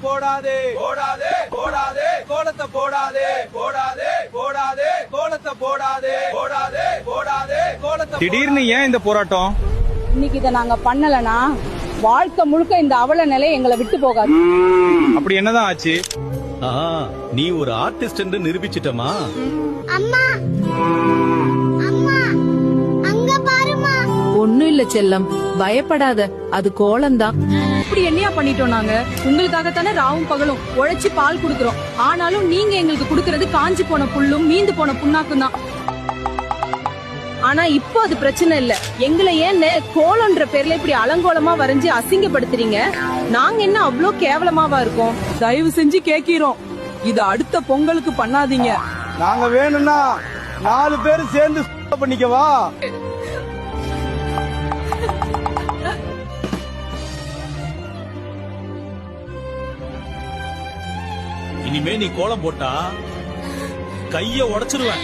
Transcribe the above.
போடாதே போடாதே போடாதே கோலத்தை போடாதே போடாதே போடாதே கோலத்தை போடாதே போடாதே போடாதே கோலத்தை. திடீர்னு ஏன் இந்த போராட்டம்? இன்னைக்கு இதை நாங்க பண்ணலனா வாழ்க்கை முழுக்க இந்த அவல நிலை எங்களை விட்டு போகாது. அப்படி என்னதான் ஆச்சு? நீ ஒரு ஆர்டிஸ்ட் என்று நிரூபிச்சிட்டமா? அம்மா அம்மா அங்க பாருமா. ஒண்ணும் இல்ல செல்லம், பயப்படாத, அது கோலம்தான். இப்படி என்னையா பண்ணிட்டோம் நாங்க? உங்களுக்காகத்தானே ராவும் பகலும் உழைச்சி பால் குடுக்கறோம். ஆனாலும் நீங்க எங்களுக்கு குடுக்கறது காஞ்சி போன புல்லும் மீந்து போன புண்ணாக்கும் தான். ஆனா இப்போ அது பிரச்சனை இல்ல. எங்களை ஏன் கோலம்ன்ற பேர்ல இப்படி அலங்கோலமா வரைஞ்சு அசிங்கப்படுத்துறீங்க? நாங்க என்ன அவ்வளோ கேவலமாவா இருக்கோம்? தயவு செஞ்சு கேக்கிறோம், இது அடுத்த பொங்கலுக்கு பண்ணாதீங்க. நாங்க வேணும்னா 4 பேர் சேர்ந்து பண்ணிக்கவா? இனிமே நீ கோலம் போட்டா கைய உடைச்சிருவேன்.